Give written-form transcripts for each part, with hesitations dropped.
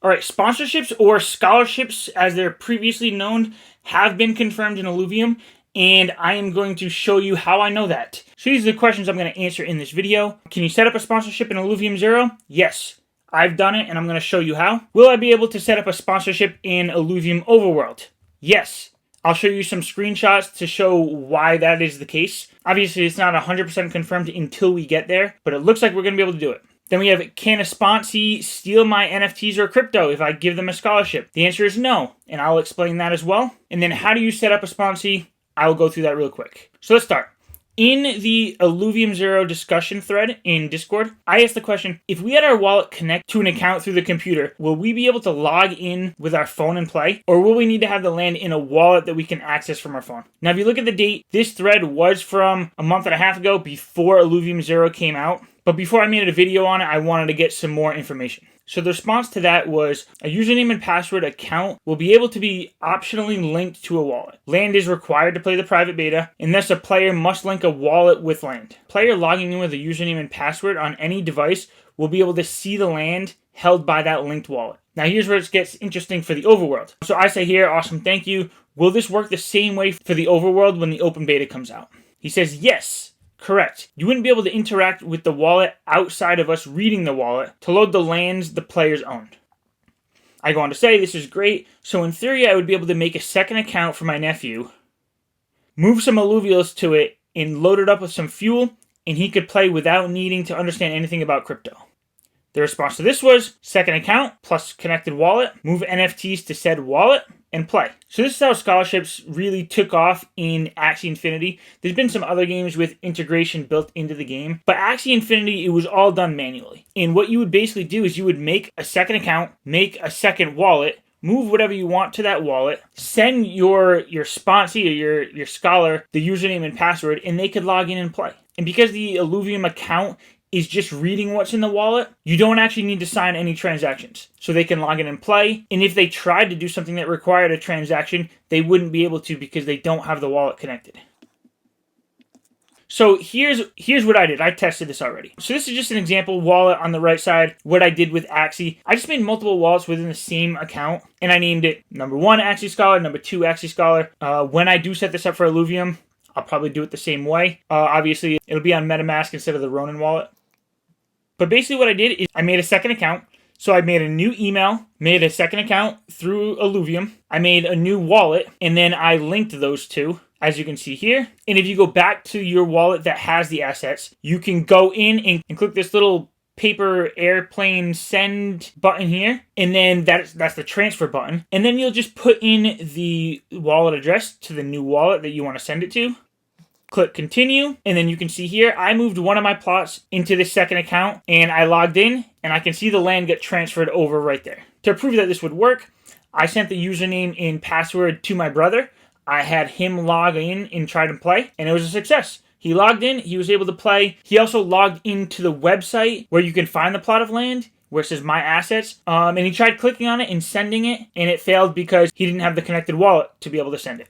All right, sponsorships or scholarships, as they're previously known, have been confirmed in Illuvium, and I am going to show you how I know that. So these are the questions I'm going to answer in this video. Can you set up a sponsorship in Illuvium 0? Yes, I've done it, and I'm going to show you how. Will I be able to set up a sponsorship in Illuvium Overworld? Yes. I'll show you some screenshots to show why that is the case. Obviously, it's not 100% confirmed until we get there, but it looks like we're going to be able to do it. Then we have, can a sponsee steal my NFTs or crypto if I give them a scholarship? The answer is no, and I'll explain that as well. And then how do you set up a sponsee? I will go through that real quick. So let's start. In the Illuvium 0 discussion thread in Discord, I asked the question, if we had our wallet connect to an account through the computer, will we be able to log in with our phone and play? Or will we need to have the land in a wallet that we can access from our phone? Now, if you look at the date, this thread was from a month and a half ago before Illuvium 0 came out. But before I made a video on it, I wanted to get some more information. So the response to that was, a username and password account will be able to be optionally linked to a wallet. Land is required to play the private beta, and thus a player must link a wallet with land. Player logging in with a username and password on any device will be able to see the land held by that linked wallet. Now here's where it gets interesting for the overworld. So I say here, awesome, thank you. Will this work the same way for the overworld when the open beta comes out? He says yes. Correct. You wouldn't be able to interact with the wallet outside of us reading the wallet to load the lands the players owned. I go on to say, this is great. So in theory, I would be able to make a second account for my nephew, move some alluvials to it, and load it up with some fuel, and he could play without needing to understand anything about crypto. The response to this was, second account plus connected wallet, move NFTs to said wallet, and play. So this is how scholarships really took off in Axie Infinity. There's been some other games with integration built into the game, but Axie Infinity, it was all done manually. And what you would basically do is you would make a second account, make a second wallet, move whatever you want to that wallet, send your sponsee or your scholar the username and password, and they could log in and play. And because the Illuvium account is just reading what's in the wallet, you don't actually need to sign any transactions. So they can log in and play, and if they tried to do something that required a transaction, they wouldn't be able to because they don't have the wallet connected. So here's what I did. I tested this already. So this is just an example wallet on the right side, what I did with Axie. I just made multiple wallets within the same account, and I named it number 1 Axie Scholar, number 2 Axie Scholar. When I do set this up for Illuvium, I'll probably do it the same way. Obviously, it'll be on MetaMask instead of the Ronin wallet. But basically what I did is I made a second account. So I made a new email, made a second account through Illuvium. I made a new wallet, and then I linked those two, as you can see here. And if you go back to your wallet that has the assets, you can go in and click this little paper airplane send button here. And then that's the transfer button. And then you'll just put in the wallet address to the new wallet that you want to send it to. Click continue, and then you can see here, I moved one of my plots into this second account, and I logged in, and I can see the land get transferred over right there. To prove that this would work, I sent the username and password to my brother. I had him log in and try to play, and it was a success. He logged in, he was able to play. He also logged into the website where you can find the plot of land, where it says my assets, and he tried clicking on it and sending it, and it failed because he didn't have the connected wallet to be able to send it.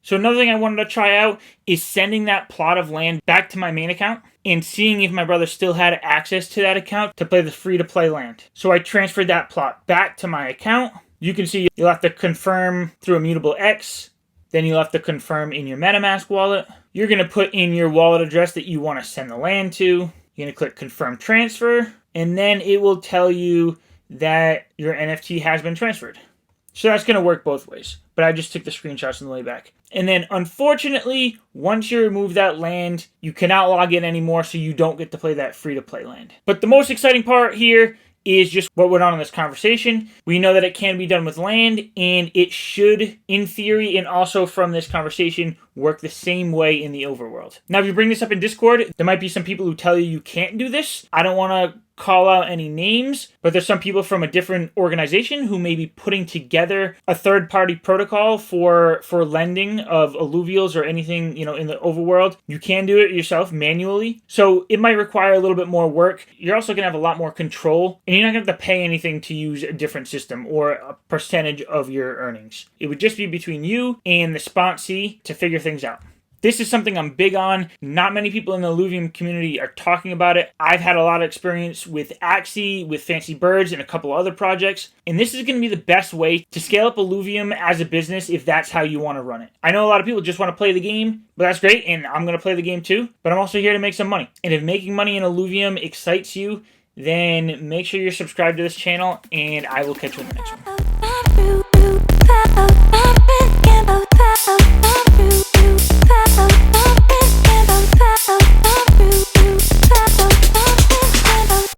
So another thing I wanted to try out is sending that plot of land back to my main account and seeing if my brother still had access to that account to play the free-to-play land. So I transferred that plot back to my account. You can see you'll have to confirm through Immutable X. Then you'll have to confirm in your MetaMask wallet. You're going to put in your wallet address that you want to send the land to. You're going to click Confirm Transfer. And then it will tell you that your NFT has been transferred. So that's going to work both ways. But I just took the screenshots on the way back. And then, unfortunately, once you remove that land, you cannot log in anymore, so you don't get to play that free-to-play land. But the most exciting part here is just what went on in this conversation. We know that it can be done with land, and it should, in theory, and also from this conversation, work the same way in the overworld. Now, if you bring this up in Discord, there might be some people who tell you can't do this. I don't want to call out any names, but there's some people from a different organization who may be putting together a third-party protocol for lending of alluvials or anything, in the overworld. You can do it yourself manually, so it might require a little bit more work. You're also going to have a lot more control, and you're not going to have to pay anything to use a different system or a percentage of your earnings. It would just be between you and the sponsee to figure things out. This is something I'm big on. Not many people in the Illuvium community are talking about it. I've had a lot of experience with Axie, with Fancy Birds, and a couple other projects. And this is going to be the best way to scale up Illuvium as a business if that's how you want to run it. I know a lot of people just want to play the game, but that's great, and I'm going to play the game too. But I'm also here to make some money. And if making money in Illuvium excites you, then make sure you're subscribed to this channel, and I will catch you in the next one.